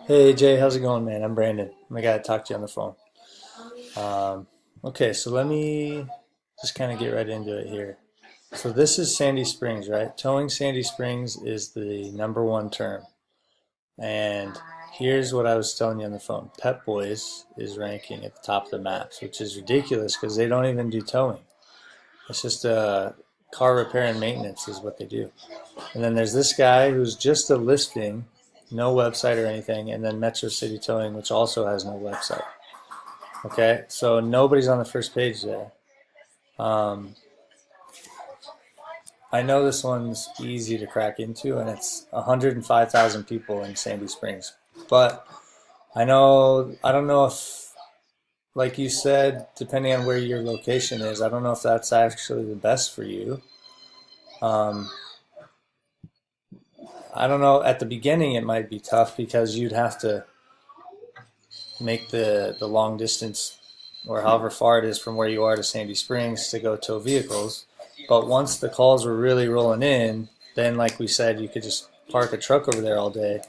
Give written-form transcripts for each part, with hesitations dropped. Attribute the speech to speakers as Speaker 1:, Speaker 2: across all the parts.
Speaker 1: Hey Jay, how's it going, man? I'm Brandon. I gotta talk to you on the phone. Um, okay, so let me just kind of get right into it here. So this is Sandy Springs, right? Towing Sandy Springs is the number one term. And here's what I was telling you on the phone. Pep Boys is ranking at the top of the maps, which is ridiculous because they don't even do towing. It's just car repair and maintenance is what they do. And then there's this guy who's just a listing, no website or anything, and then Metro City Towing, which also has no website. Okay, so nobody's on the first page there. Um, I know this one's easy to crack into, and it's 105,000 people in Sandy Springs. But I don't know if, like you said, depending on where your location is, I don't know if that's actually the best for you. Um, I don't know. At the beginning, it might be tough because you'd have to make the long distance or however far it is from where you are to Sandy Springs to go tow vehicles. But once the calls were really rolling in, then like we said, you could just park a truck over there all day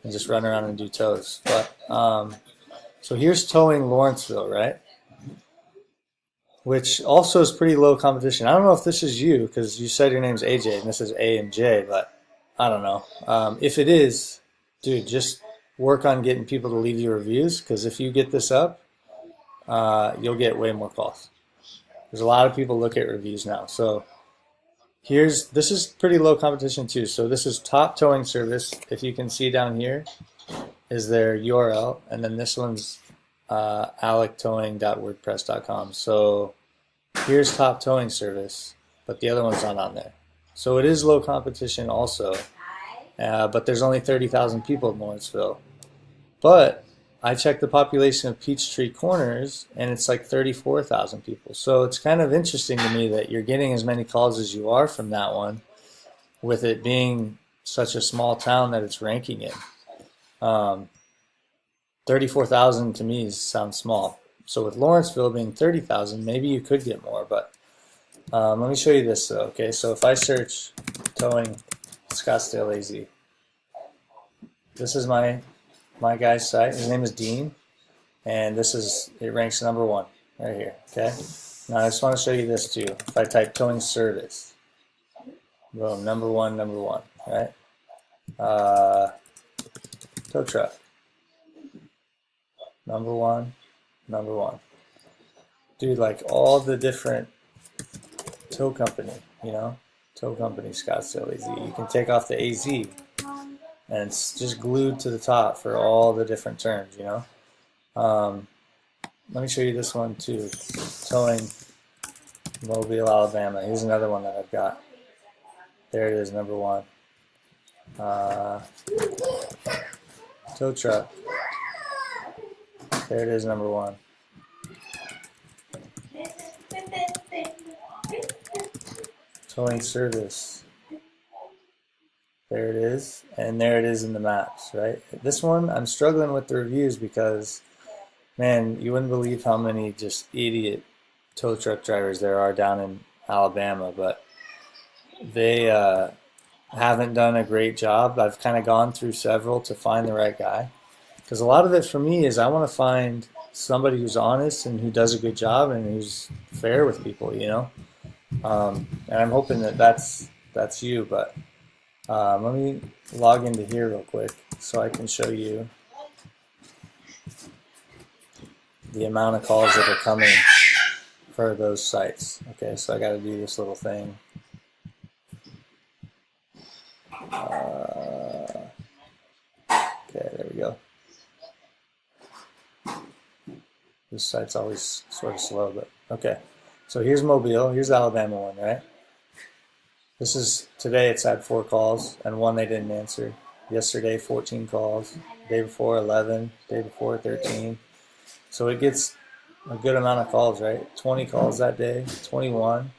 Speaker 1: and just run around and do tows. But so here's towing Lawrenceville, right? Which also is pretty low competition. I don't know if this is you because you said your name's AJ and this is A and J, but I don't know. If it is, dude, just work on getting people to leave you reviews because if you get this up, you'll get way more calls. There's a lot of people look at reviews now. So this is pretty low competition too. So this is top towing service. If you can see down here is their URL, and then this one's alectowing.wordpress.com. So here's top towing service, but the other one's not on there. So it is low competition also, but there's only 30,000 people in Lawrenceville. But I checked the population of Peachtree Corners, and it's like 34,000 people. So it's kind of interesting to me that you're getting as many calls as you are from that one, with it being such a small town that it's ranking in. 34,000 to me sounds small. So with Lawrenceville being 30,000, maybe you could get more. But let me show you this though. Okay, so if I search towing Scottsdale AZ, this is my guy's site. His name is Dean, and it ranks number one right here. Okay. Now I just want to show you this too. If I type towing service, boom, number one, right? Tow truck, number one. Dude, like all the different tow company, tow company Scottsdale AZ. You can take off the AZ, and it's just glued to the top for all the different terms. Let me show you this one too. Towing Mobile, Alabama. Here's another one that I've got. There it is, number one. Tow truck. There it is, number one. Towing service. There it is, and there it is in the maps, right? This one, I'm struggling with the reviews because, man, you wouldn't believe how many just idiot tow truck drivers there are down in Alabama, but they haven't done a great job. I've kind of gone through several to find the right guy. Because a lot of it for me is I want to find somebody who's honest and who does a good job and who's fair with people. And I'm hoping that that's you. But let me log into here real quick so I can show you the amount of calls that are coming for those sites. Okay, so I got to do this little thing. Okay, there we go. This site's always sort of slow, but okay. So here's Mobile, here's the Alabama one, right? This is, today it's had 4 calls, and 1 they didn't answer. Yesterday, 14 calls. Day before, 11. Day before, 13. So it gets a good amount of calls, right? 20 calls that day, 21.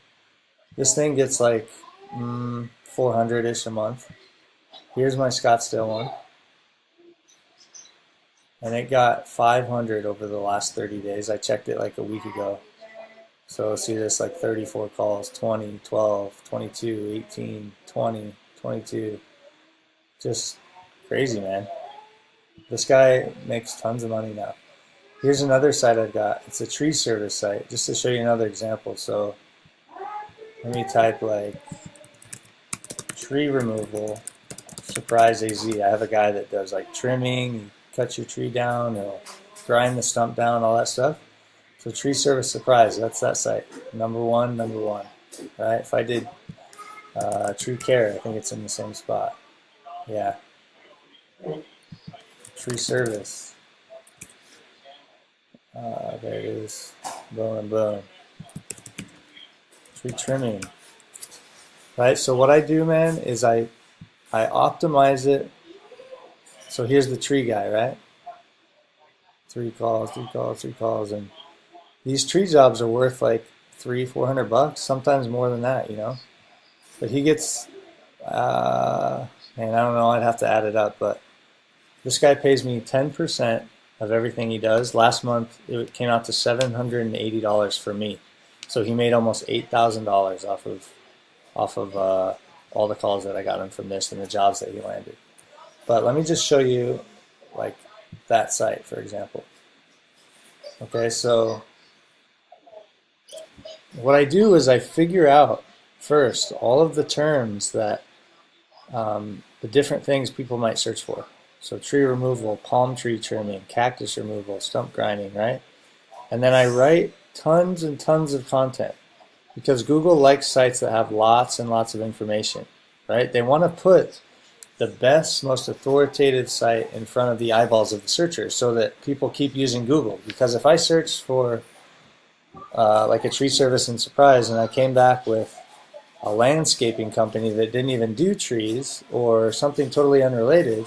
Speaker 1: This thing gets like 400-ish a month. Here's my Scottsdale one. And it got 500 over the last 30 days. I checked it like a week ago. So see this, like 34 calls, 20, 12, 22, 18, 20, 22. Just crazy, man. This guy makes tons of money now. Here's another site I've got. It's a tree service site, just to show you another example. So let me type like tree removal, Surprise AZ. I have a guy that does like trimming, he cuts your tree down, he'll grind the stump down, all that stuff. So tree service Surprise, that's that site. Number one. Right? If I did tree care, I think it's in the same spot. Yeah. Tree service. There it is. Boom, boom. Tree trimming. Right? So what I do, man, is I optimize it. So here's the tree guy, right? 3 calls, and these tree jobs are worth like $300-400, sometimes more than that, you know. But he gets, man, I don't know, I'd have to add it up, but this guy pays me 10% of everything he does. Last month it came out to $780 for me, so he made almost $8,000 off of all the calls that I got him from this and the jobs that he landed. But let me just show you like that site, for example. Okay, so what I do is I figure out first all of the terms that the different things people might search for. So tree removal, palm tree trimming, cactus removal, stump grinding, right? And then I write tons and tons of content because Google likes sites that have lots and lots of information, right? They want to put the best, most authoritative site in front of the eyeballs of the searchers so that people keep using Google. Because if I search for like a tree service in Surprise and I came back with a landscaping company that didn't even do trees or something totally unrelated,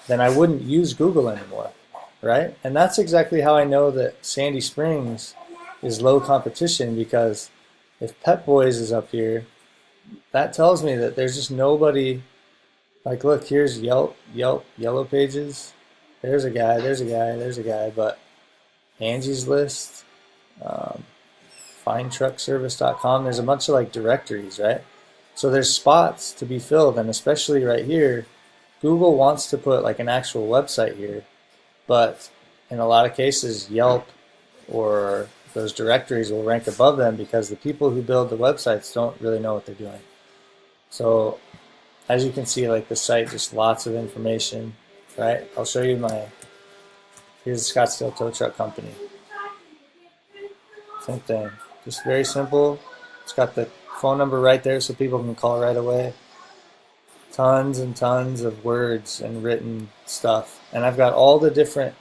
Speaker 1: then I wouldn't use Google anymore, right? And that's exactly how I know that Sandy Springs is low competition, because if Pet Boys is up here, that tells me that there's just nobody. Like, look, here's Yelp, Yellow Pages. There's a guy, but Angie's List, FindTruckService.com, there's a bunch of like directories, right? So there's spots to be filled, and especially right here, Google wants to put like an actual website here, but in a lot of cases, Yelp or those directories will rank above them because the people who build the websites don't really know what they're doing. So as you can see, like the site, just lots of information, right? I'll show you here's the Scottsdale Tow Truck Company. Same thing, just very simple. It's got the phone number right there so people can call right away. Tons and tons of words and written stuff. And I've got all the different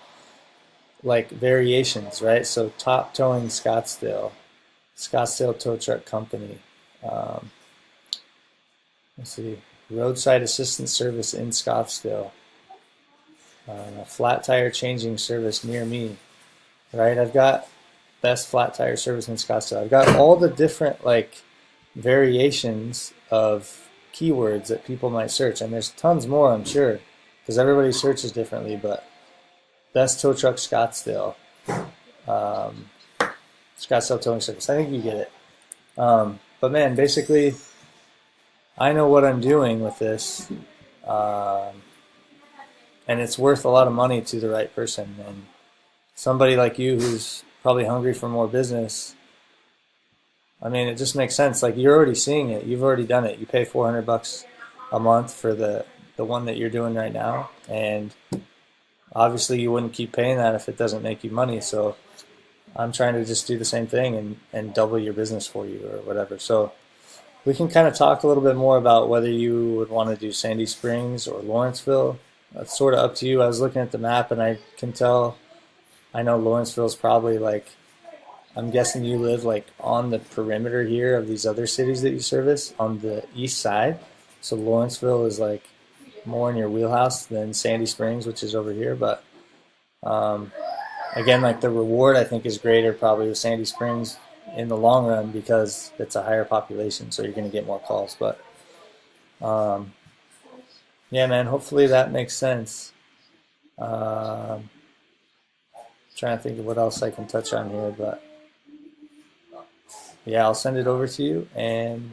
Speaker 1: like variations, right? So top towing Scottsdale, Scottsdale Tow Truck Company. Let's see, roadside assistance service in Scottsdale. Flat tire changing service near me, right? I've got best flat tire service in Scottsdale. I've got all the different like variations of keywords that people might search, and there's tons more, I'm sure, because everybody searches differently. But best tow truck Scottsdale, Scottsdale towing service, I think you get it. But man, basically I know what I'm doing with this, and it's worth a lot of money to the right person. And somebody like you who's probably hungry for more business, I mean, it just makes sense. Like, you're already seeing it. You've already done it. You pay $400 a month for the one that you're doing right now, and obviously you wouldn't keep paying that if it doesn't make you money. So I'm trying to just do the same thing and double your business for you or whatever. So we can kind of talk a little bit more about whether you would want to do Sandy Springs or Lawrenceville. That's sort of up to you. I was looking at the map and I can tell, I know Lawrenceville's probably like, I'm guessing you live like on the perimeter here of these other cities that you service on the east side. So Lawrenceville is like more in your wheelhouse than Sandy Springs, which is over here. But again, like the reward I think is greater probably with Sandy Springs in the long run because it's a higher population, so you're going to get more calls. But yeah, man, hopefully that makes sense. Trying to think of what else I can touch on here, but yeah, I'll send it over to you, and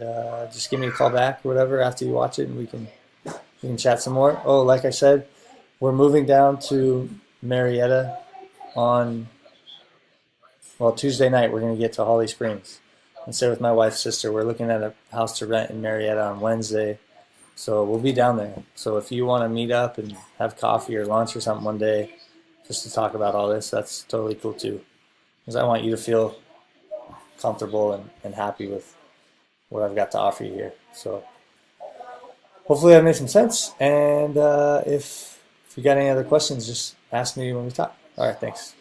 Speaker 1: just give me a call back or whatever after you watch it, and we can chat some more. Oh, like I said, We're moving down to Marietta on, well, Tuesday night. We're going to get to Holly Springs and stay with my wife's sister. We're looking at a house to rent in Marietta on Wednesday. So we'll be down there. So if you want to meet up and have coffee or lunch or something one day just to talk about all this, that's totally cool too. Because I want you to feel comfortable and happy with what I've got to offer you here. So hopefully that made some sense. And if you got any other questions, just ask me when we talk. All right, thanks.